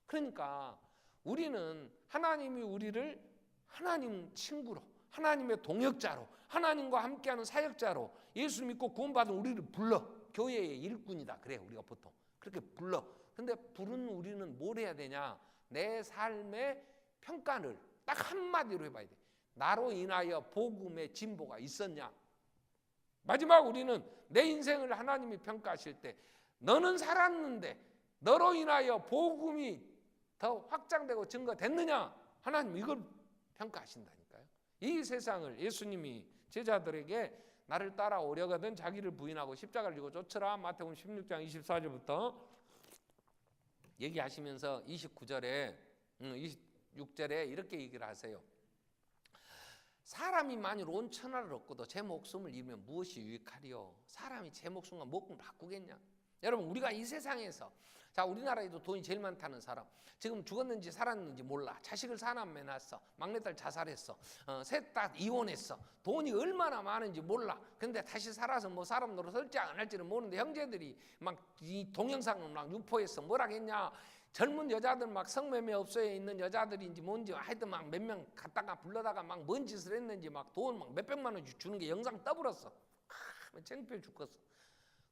그러니까 우리는 하나님이 우리를 하나님 친구로, 하나님의 동역자로, 하나님과 함께하는 사역자로 예수 믿고 구원받은 우리를 불러. 교회의 일꾼이다. 그래 우리가 보통 그렇게 불러. 근데 부른 우리는 뭘 해야 되냐? 내 삶의 평가를 딱 한마디로 해봐야 돼. 나로 인하여 복음의 진보가 있었냐? 마지막 우리는 내 인생을 하나님이 평가하실 때 너는 살았는데 너로 인하여 복음이 더 확장되고 증거됐느냐? 하나님 이걸 평가하신다니까요. 이 세상을 예수님이 제자들에게 나를 따라오려거든 자기를 부인하고 십자가를 지고 쫓으라. 마태복음 16장 24절부터 얘기하시면서 29절에 26절에 이렇게 얘기를 하세요. 사람이 만일 온 천하를 얻고도 제 목숨을 잃으면 무엇이 유익하리요? 사람이 제 목숨과 목숨을 바꾸겠냐? 여러분, 우리가 이 세상에서, 자, 우리나라에도 돈이 제일 많다는 사람, 지금 죽었는지 살았는지 몰라, 자식을 사남매 낳았어, 막내딸 자살했어, 셋 다 이혼했어, 돈이 얼마나 많은지 몰라. 근데 다시 살아서 뭐 사람 노릇할지 안 할지는 모르는데 형제들이 막 이 동영상을 막 유포해서 뭐라겠냐, 젊은 여자들 막 성매매 업소에 있는 여자들인지 뭔지 하여튼 막 몇 명 갖다가 불러다가 막 뭔 짓을 했는지 막 돈 막 몇백만 원 주는 게 영상 떠버렸어. 창피해 죽겠어.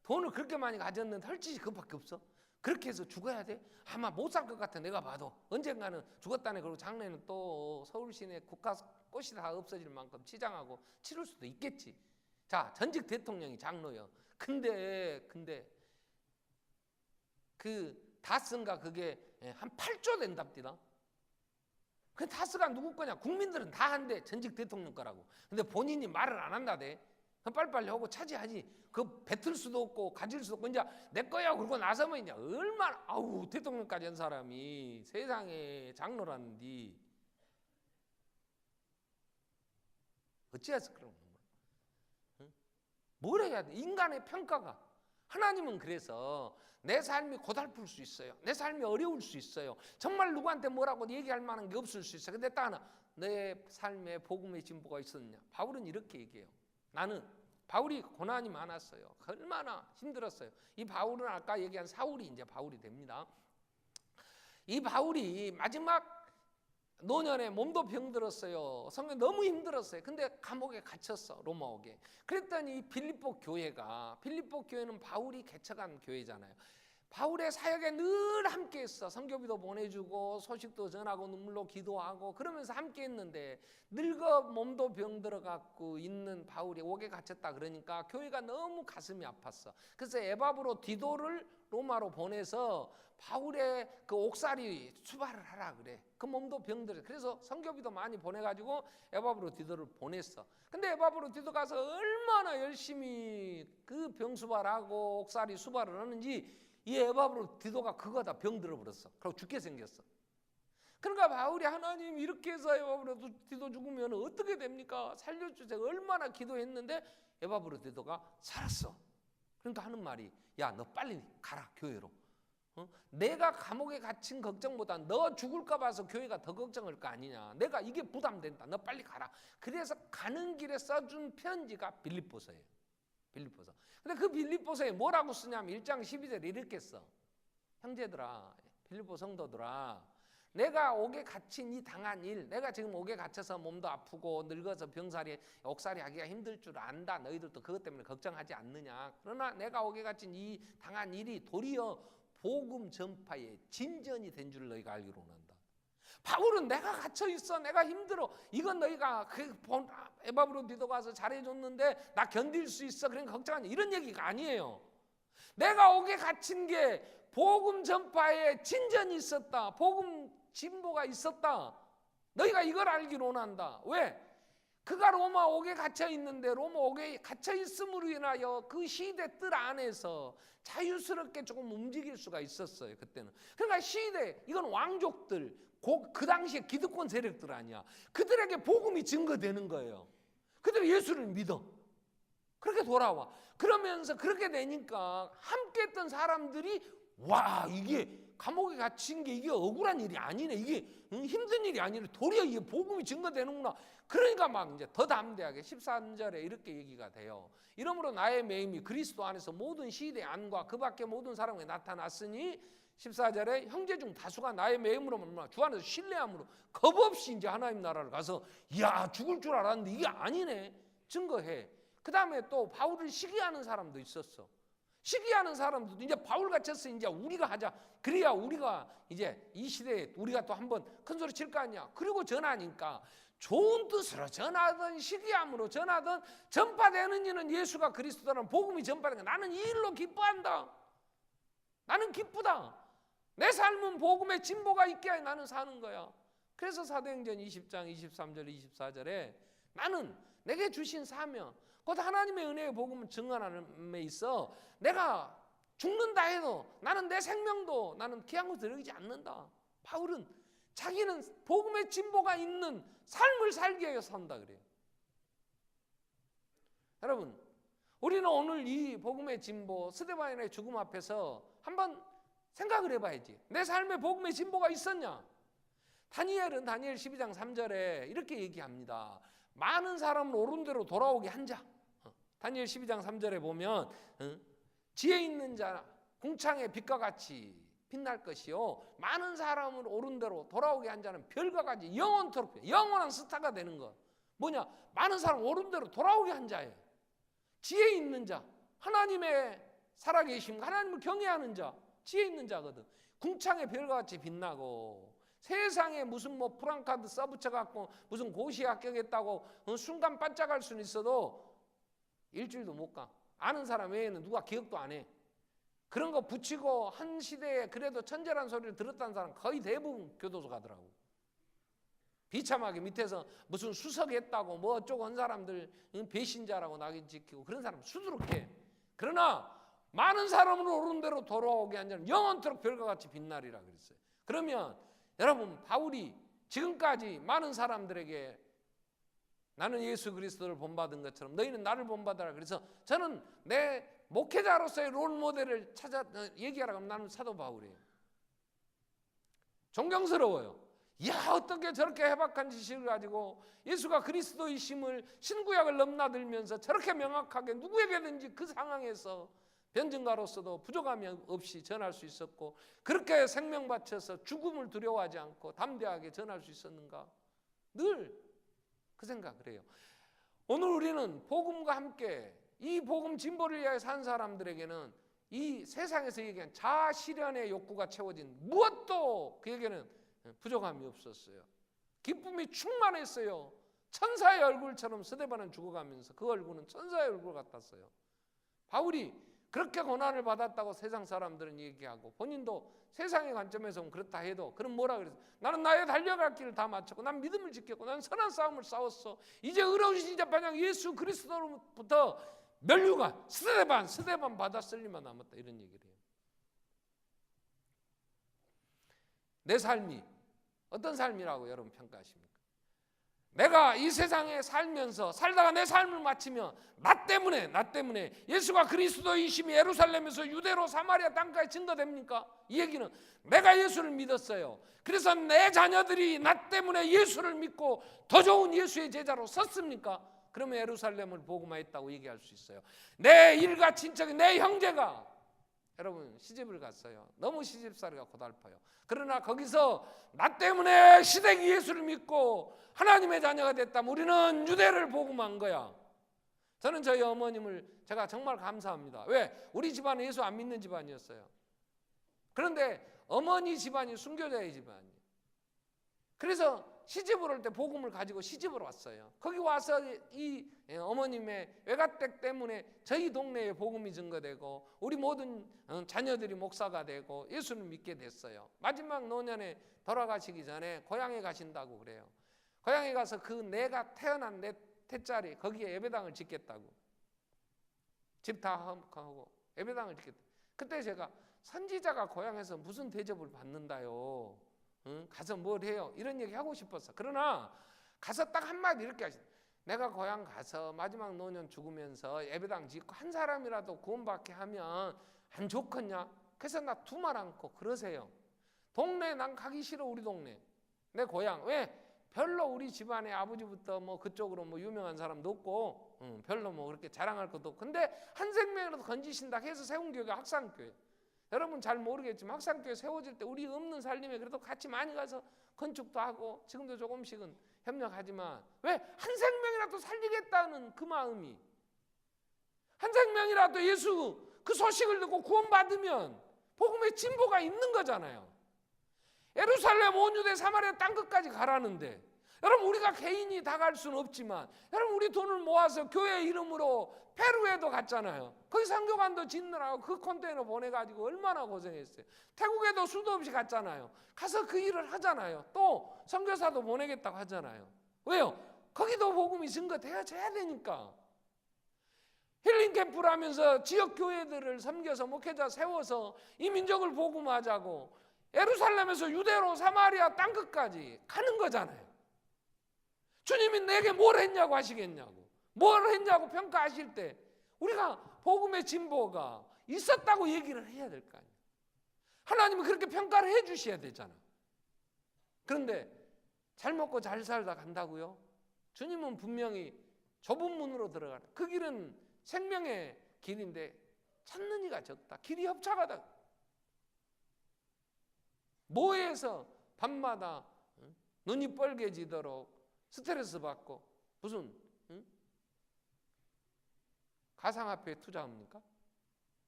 돈을 그렇게 많이 가졌는데 할 짓이 그밖에 없어. 그렇게 해서 죽어야 돼? 아마 못 살 것 같아. 내가 봐도 언젠가는 죽었다네. 그리고 장래는 또 서울 시내 국가 꽃이 다 없어질 만큼 치장하고 치를 수도 있겠지. 자, 전직 대통령이 장로요. 근데 그 다스인가 그게 한 8조 된답디다. 그 다스가 누구 거냐? 국민들은 다 한대. 전직 대통령 거라고. 근데 본인이 말을 안 한다대. 빨리빨리 하고 차지하지. 그 뱉을 수도 없고 가질 수도 없고 이제 내 거야 그러고 나서면 이제 얼마나 아우 대통령까지 한 사람이 세상에 장로라는디 어찌해서 그런 거야? 뭘 해야 돼? 인간의 평가가. 하나님은 그래서 내 삶이 고달플 수 있어요. 내 삶이 어려울 수 있어요. 정말 누구한테 뭐라고 얘기할 만한 게 없을 수 있어요. 근데 딱 하나, 내 삶에 복음의 진보가 있었느냐? 바울은 이렇게 얘기해요. 나는 바울이 고난이 많았어요. 얼마나 힘들었어요. 이 바울은 아까 얘기한 사울이 이제 바울이 됩니다. 이 바울이 마지막 노년에 몸도 병들었어요. 성경 너무 힘들었어요. 근데 감옥에 갇혔어. 로마옥에. 그랬더니 빌립보 교회는 바울이 개척한 교회잖아요. 바울의 사역에 늘 함께 했어. 선교비도 보내주고 소식도 전하고 눈물로 기도하고 그러면서 함께 했는데 늙어 몸도 병들어갖고 있는 바울이 옥에 갇혔다 그러니까 교회가 너무 가슴이 아팠어. 그래서 에바브로 디도를 로마로 보내서 바울의 그 옥살이 수발을 하라 그래. 그 몸도 병들어. 그래서 선교비도 많이 보내가지고 에바브로 디도를 보냈어. 근데 에바브로 디도 가서 얼마나 열심히 그 병 수발하고 옥살이 수발을 하는지 이 에바브로 디도가 그거 다 병들어 버렸어. 그리고 죽게 생겼어. 그러니까 바울이 하나님 이렇게 해서 에바브로 디도 죽으면 어떻게 됩니까? 살려주세요. 얼마나 기도했는데 에바브로 디도가 살았어. 그러니까 하는 말이 야, 너 빨리 가라 교회로. 내가 감옥에 갇힌 걱정보다 너 죽을까 봐서 교회가 더 걱정할 거 아니냐. 내가 이게 부담된다. 너 빨리 가라. 그래서 가는 길에 써준 편지가 빌립보서예요. 빌립보서. 근데 그 빌립보서에 뭐라고 쓰냐면 1장 12절에 이렇게 써. 형제들아, 빌립보 성도들아, 내가 옥에 갇힌 이 당한 일, 내가 지금 옥에 갇혀서 몸도 아프고 늙어서 병살이 옥살이 하기가 힘들 줄 안다. 너희들도 그것 때문에 걱정하지 않느냐. 그러나 내가 옥에 갇힌 이 당한 일이 도리어 복음 전파의 진전이 된 줄 너희가 알기로 한다. 바울은 내가 갇혀 있어, 내가 힘들어, 이건 너희가 에바브로 디도 가서 잘해줬는데 나 견딜 수 있어, 그러니까 걱정하냐, 이런 얘기가 아니에요. 내가 옥에 갇힌 게 복음 전파의 진전이 있었다. 복음 진보가 있었다. 너희가 이걸 알기로 원한다. 왜? 그가 로마 옥에 갇혀 있는데 로마 옥에 갇혀 있음으로 인하여 그 시대 뜰 안에서 자유스럽게 조금 움직일 수가 있었어요. 그때는. 그러니까 시대, 이건 왕족들, 그 당시에 기득권 세력들 아니야. 그들에게 복음이 증거되는 거예요. 그들이 예수를 믿어. 그렇게 돌아와. 그러면서 그렇게 되니까 함께 했던 사람들이 와, 이게 감옥에 갇힌 게 이게 억울한 일이 아니네. 이게 힘든 일이 아니네. 도리어 이게 복음이 증거되는구나. 그러니까 막 이제 더 담대하게 13절에 이렇게 얘기가 돼요. 이러므로 나의 매임이 그리스도 안에서 모든 시대 안과 그 밖에 모든 사람에게 나타났으니 14절에 형제 중 다수가 나의 매임으로 주 안에서 신뢰함으로 겁없이 이제 하나님 나라를 가서 야, 죽을 줄 알았는데 이게 아니네. 증거해. 그 다음에 또 바울을 시기하는 사람도 있었어. 시기하는 사람들도 이제 바울 갇혔어. 이제 우리가 하자. 그래야 우리가 이제 이 시대에 우리가 또 한번 큰 소리 칠 거 아니야. 그리고 전하니까 좋은 뜻으로 전하든 시기함으로 전하든 전파되는 이는 예수가 그리스도라는 복음이 전파되는 거야. 나는 이 일로 기뻐한다. 나는 기쁘다. 내 삶은 복음의 진보가 있게 하여 나는 사는 거야. 그래서 사도행전 20장 23절 24절에 나는 내게 주신 사명, 곧 하나님의 은혜의 복음을 증언함에 있어 내가 죽는다 해도 나는 내 생명도 나는 귀한 것을 여기지 않는다. 바울은 자기는 복음의 진보가 있는 삶을 살기 위해서 산다 그래요. 여러분, 우리는 오늘 이 복음의 진보, 스데반의 죽음 앞에서 한번 생각을 해봐야지. 내 삶에 복음의 진보가 있었냐? 다니엘은 다니엘 12장 3절에 이렇게 얘기합니다. 많은 사람을 옳은 대로 돌아오게 한 자. 다니엘 12장 3절에 보면 지혜 있는 자 궁창의 빛과 같이 빛날 것이요 많은 사람을 옳은 대로 돌아오게 한 자는 별과 같이 영원토록 영원한 스타가 되는 것. 뭐냐? 많은 사람 옳은 대로 돌아오게 한 자예요. 지혜 있는 자, 하나님의 살아계심, 하나님을 경외하는 자, 지혜 있는 자거든. 궁창의 별과 같이 빛나고 세상에 무슨 뭐 프랑카드 써붙여갖고 무슨 고시에 합격했다고 순간 반짝할 수는 있어도 일주일도 못 가. 아는 사람 외에는 누가 기억도 안 해. 그런 거 붙이고 한 시대에 그래도 천재란 소리를 들었다는 사람 거의 대부분 교도소 가더라고. 비참하게 밑에서 무슨 수석했다고 뭐 어쩌고 한 사람들 배신자라고 낙인 찍히고 그런 사람 수두룩해. 그러나 많은 사람을 옳은 대로 돌아오게 한 자는 영원토록 별과 같이 빛나리라 그랬어요. 그러면 여러분, 바울이 지금까지 많은 사람들에게 나는 예수 그리스도를 본받은 것처럼 너희는 나를 본받아라. 그래서 저는 내 목회자로서의 롤 모델을 찾아 얘기하라고 하면 나는 사도 바울이에요. 존경스러워요. 이야, 어떻게 저렇게 해박한 지식을 가지고 예수가 그리스도이심을 신구약을 넘나들면서 저렇게 명확하게 누구에게든지 그 상황에서 변증가로서도 부족함이 없이 전할 수 있었고 그렇게 생명 바쳐서 죽음을 두려워하지 않고 담대하게 전할 수 있었는가? 늘 그 생각을 해요. 오늘 우리는 복음과 함께 이 복음 진보를 위하여 산 사람들에게는 이 세상에서 얘기한 자아실현의 욕구가 채워진 무엇도 그에게는 부족함이 없었어요. 기쁨이 충만했어요. 천사의 얼굴처럼 스데반은 죽어가면서 그 얼굴은 천사의 얼굴 같았어요. 바울이 그렇게 고난을 받았다고 세상 사람들은 얘기하고 본인도 세상의 관점에서 그렇다 해도 그럼 뭐라 그랬어? 나는 나의 달려갈 길을 다 마쳤고 난 믿음을 지켰고 난 선한 싸움을 싸웠어. 이제 의로우신 자 마냥 예수 그리스도로부터 면류관 스데반 받아 쓸리만 남았다 이런 얘기를 해요. 내 삶이 어떤 삶이라고 여러분 평가하십니까? 내가 이 세상에 살다가 내 삶을 마치면 나 때문에 예수가 그리스도이심이 예루살렘에서 유대로 사마리아 땅까지 증거됩니까? 이 얘기는 내가 예수를 믿었어요. 그래서 내 자녀들이 나 때문에 예수를 믿고 더 좋은 예수의 제자로 섰습니까? 그러면 예루살렘을 복음화했다고 얘기할 수 있어요. 내 일가 친척이 내 형제가 여러분 시집을 갔어요. 너무 시집살이가 고달파요. 그러나 거기서 나 때문에 시댁이 예수를 믿고 하나님의 자녀가 됐다면 우리는 유대를 복음한 거야. 저는 저희 어머님을 제가 정말 감사합니다. 왜? 우리 집안은 예수 안 믿는 집안이었어요. 그런데 어머니 집안이 순교자의 집안이에요. 그래서 시집을 올 때 복음을 가지고 시집을 왔어요. 거기 와서 이 어머님의 외가댁 때문에 저희 동네에 복음이 증거되고 우리 모든 자녀들이 목사가 되고 예수를 믿게 됐어요. 마지막 노년에 돌아가시기 전에 고향에 가신다고 그래요. 고향에 가서 그 내가 태어난 내 태짜리 거기에 예배당을 짓겠다고 집 다 하고 예배당을 짓겠다. 그때 제가 선지자가 고향에서 무슨 대접을 받는다요. 가서 뭘 해요? 이런 얘기 하고 싶었어. 그러나 가서 딱 한마디 이렇게 하시죠. 내가 고향 가서 마지막 노년 죽으면서 예배당 짓고 한 사람이라도 구원받게 하면 안 좋겠냐? 그래서 나 두 말 않고 그러세요. 동네 난 가기 싫어. 우리 동네 내 고향. 왜? 별로 우리 집안에 아버지부터 뭐 그쪽으로 뭐 유명한 사람도 없고 별로 뭐 그렇게 자랑할 것도 없고 근데 한 생명이라도 건지신다 해서 세운 교회가 학산교회. 여러분 잘 모르겠지만 학산교회 세워질 때 우리 없는 살림에 그래도 같이 많이 가서 건축도 하고 지금도 조금씩은 협력하지만 왜? 한 생명이라도 살리겠다는 그 마음이 한 생명이라도 예수 그 소식을 듣고 구원받으면 복음의 진보가 있는 거잖아요. 예루살렘 온 유대 사마리아 땅끝까지 가라는데 여러분 우리가 개인이 다 갈 수는 없지만 여러분 우리 돈을 모아서 교회 이름으로 페루에도 갔잖아요. 거기 선교관도 짓느라고 그 컨테이너 보내가지고 얼마나 고생했어요. 태국에도 수도 없이 갔잖아요. 가서 그 일을 하잖아요. 또 선교사도 보내겠다고 하잖아요. 왜요? 거기도 복음이 증거되어져야 되니까. 힐링 캠프를 하면서 지역 교회들을 섬겨서 목회자 세워서 이 민족을 복음하자고 예루살렘에서 유대로 사마리아 땅끝까지 가는 거잖아요. 주님이 내게 뭘 했냐고 하시겠냐고, 뭘 했냐고 평가하실 때 우리가 복음의 진보가 있었다고 얘기를 해야 될 거 아니에요. 하나님은 그렇게 평가를 해 주셔야 되잖아. 그런데 잘 먹고 잘 살다 간다고요? 주님은 분명히 좁은 문으로 들어가는 그 길은 생명의 길인데 찾는 이가 적다. 길이 협착하다. 뭐해서 밤마다 눈이 뻘개지도록 스트레스 받고 무슨 가상화폐에 투자합니까?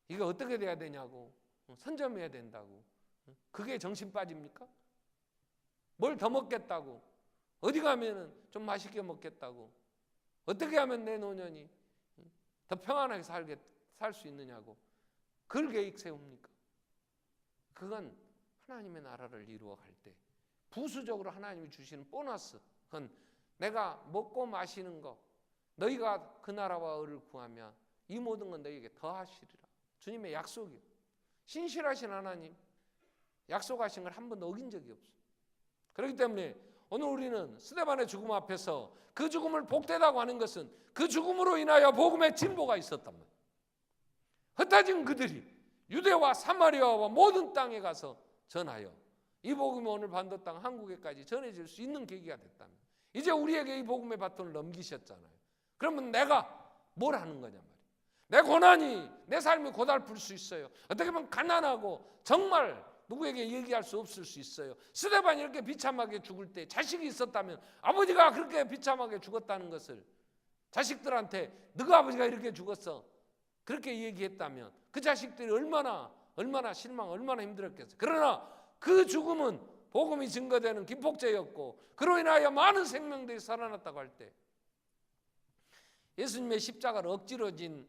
이거 어떻게 돼야 되냐고, 선점해야 된다고, 그게 정신 빠집니까? 뭘 더 먹겠다고, 어디 가면은 좀 맛있게 먹겠다고, 어떻게 하면 내 노년이 더 평안하게 살 수 있느냐고 그걸 계획 세웁니까? 그건 하나님의 나라를 이루어갈 때 부수적으로 하나님이 주시는 보너스, 그건 내가 먹고 마시는 거, 너희가 그 나라와 의를 구하면 이 모든 건 너희에게 더하시리라. 주님의 약속이요. 신실하신 하나님, 약속하신 걸 한 번도 어긴 적이 없어요. 그렇기 때문에 오늘 우리는 스데반의 죽음 앞에서 그 죽음을 복되다고 하는 것은 그 죽음으로 인하여 복음의 진보가 있었단 말이에요. 흩어진 그들이 유대와 사마리아와 모든 땅에 가서 전하여 이 복음이 오늘 반도 땅 한국에까지 전해질 수 있는 계기가 됐다면, 이제 우리에게 이 복음의 바톤을 넘기셨잖아요. 그러면 내가 뭘 하는 거냐 말이에요. 내 고난이, 내 삶이 고달플 수 있어요. 어떻게 보면 가난하고 정말 누구에게 얘기할 수 없을 수 있어요. 스데반이 이렇게 비참하게 죽을 때 자식이 있었다면, 아버지가 그렇게 비참하게 죽었다는 것을 자식들한테 너가 아버지가 이렇게 죽었어 그렇게 얘기했다면 그 자식들이 얼마나 실망, 얼마나 힘들었겠어요. 그러나 그 죽음은 복음이 증거되는 기폭제였고 그로 인하여 많은 생명들이 살아났다고 할 때, 예수님의 십자가를 억지로 진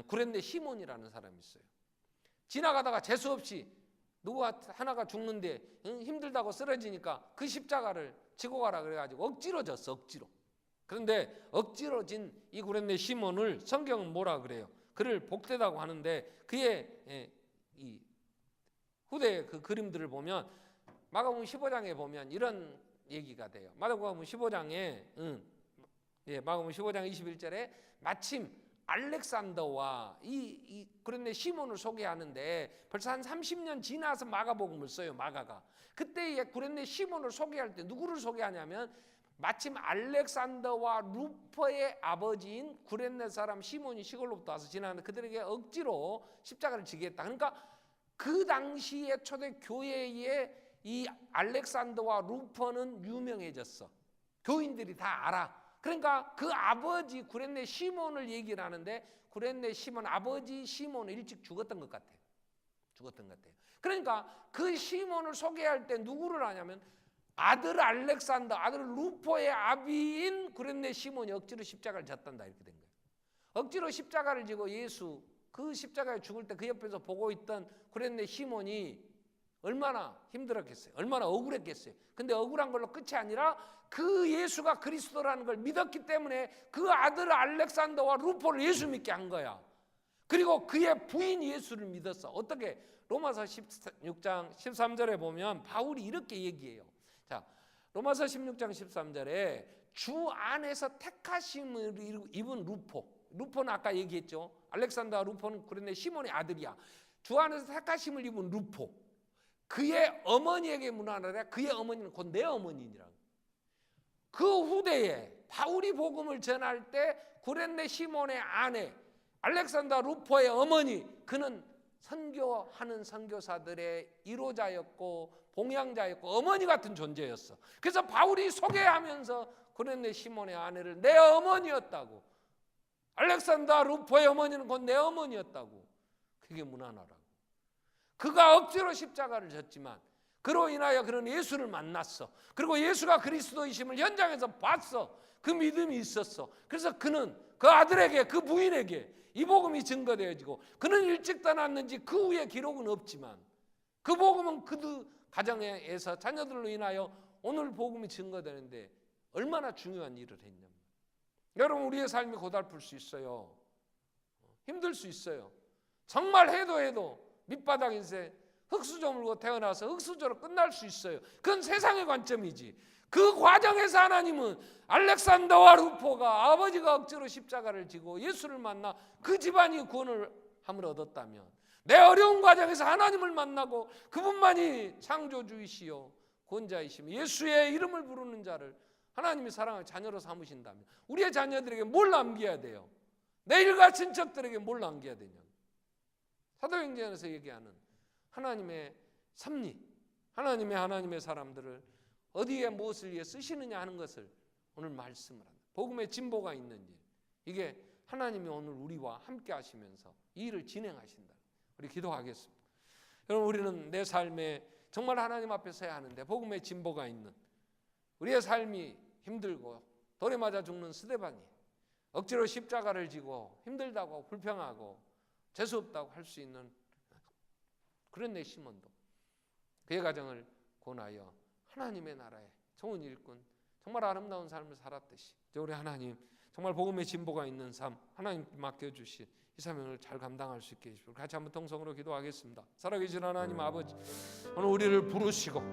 구렛네 시몬이라는 사람이 있어요. 지나가다가 재수없이 누가 하나가 죽는데 힘들다고 쓰러지니까 그 십자가를 지고 가라 그래가지고 억지로 졌어, 억지로. 그런데 억지로 진 이 구렛네 시몬을 성경은 뭐라 그래요? 그를 복되다고 하는데 그의 이 후대 그 그림들을 보면 마가복음 15장에 보면 이런 얘기가 돼요. 마가복음 15장에 마가복음 15장 21절에 마침 알렉산더와 이 구렛네 시몬을 소개하는데 벌써 한 30년 지나서 마가복음을 써요. 마가가 그때 구렛네 시몬을 소개할 때 누구를 소개하냐면 마침 알렉산더와 루퍼의 아버지인 구렛네 사람 시몬이 시골로부터 와서 지나는데 그들에게 억지로 십자가를 지게 했다. 그러니까 그 당시에 초대 교회에 이 알렉산더와 루퍼는 유명해졌어. 교인들이 다 알아. 그러니까 그 아버지 구렛네 시몬을 얘기를 하는데 구렛네 시몬 아버지 시몬은 일찍 죽었던 것 같아요. 그러니까 그 시몬을 소개할 때 누구를 하냐면 아들 알렉산더, 아들 루포의 아비인 구렛네 시몬이 억지로 십자가를 졌단다 이렇게 된 거예요. 억지로 십자가를 지고 예수 그 십자가에 죽을 때 그 옆에서 보고 있던 구렛네 시몬이 얼마나 힘들었겠어요. 얼마나 억울했겠어요. 근데 억울한 걸로 끝이 아니라 그 예수가 그리스도라는 걸 믿었기 때문에 그 아들 알렉산더와 루포를 예수 믿게 한 거야. 그리고 그의 부인 예수를 믿었어. 어떻게? 로마서 16장 13절에 보면 바울이 이렇게 얘기해요. 자, 로마서 16장 13절에 주 안에서 택하심을 입은 루포는 아까 얘기했죠. 알렉산더와 루포는 그런데 시몬의 아들이야. 주 안에서 택하심을 입은 루포, 그의 어머니에게 문안하라. 그의 어머니는 곧 내 어머니니라고. 그 후대에 바울이 복음을 전할 때 구렛네 시몬의 아내 알렉산더 루포의 어머니, 그는 선교하는 선교사들의 1호자였고 봉양자였고 어머니 같은 존재였어. 그래서 바울이 소개하면서 구렛네 시몬의 아내를 내 어머니였다고, 알렉산더 루포의 어머니는 곧 내 어머니였다고, 그게 문안하라고. 그가 억지로 십자가를 졌지만 그로 인하여 그는 예수를 만났어. 그리고 예수가 그리스도이심을 현장에서 봤어. 그 믿음이 있었어. 그래서 그는 그 아들에게, 그 부인에게 이 복음이 증거되어지고, 그는 일찍 떠났는지 그 후에 기록은 없지만 그 복음은 그 가정에서 자녀들로 인하여 오늘 복음이 증거되는데 얼마나 중요한 일을 했냐면, 여러분 우리의 삶이 고달플 수 있어요. 힘들 수 있어요. 정말 해도 밑바닥 인생 흙수저 물고 태어나서 흙수저로 끝날 수 있어요. 그건 세상의 관점이지. 그 과정에서 하나님은 알렉산더와 루포가 아버지가 억지로 십자가를 지고 예수를 만나 그 집안이 구원을 함을 얻었다면, 내 어려운 과정에서 하나님을 만나고 그분만이 창조주이시요 구원자이시며 예수의 이름을 부르는 자를 하나님이 사랑하는 자녀로 삼으신다면 우리의 자녀들에게 뭘 남겨야 돼요? 내 일가 친척들에게 뭘 남겨야 되냐? 사도행전에서 얘기하는 하나님의 섭리, 하나님의 사람들을 어디에 무엇을 위해 쓰시느냐 하는 것을 오늘 말씀을 합니다. 복음의 진보가 있는지, 이게 하나님이 오늘 우리와 함께 하시면서 이 일을 진행하신다. 우리 기도하겠습니다. 여러분, 우리는 내 삶에 정말 하나님 앞에 서야 하는데 복음의 진보가 있는, 우리의 삶이 힘들고 돌에 맞아 죽는 스데반이 억지로 십자가를 지고 힘들다고 불평하고 재수없다고 할 수 있는 그런 내 시몬도 그의 가정을 권하여 하나님의 나라의 좋은 일꾼, 정말 아름다운 삶을 살았듯이 우리 하나님 정말 복음의 진보가 있는 삶 하나님 맡겨주신 이 사명을 잘 감당할 수 있게 해주시고, 같이 한번 통성으로 기도하겠습니다. 살아계신 하나님 아버지, 오늘 우리를 부르시고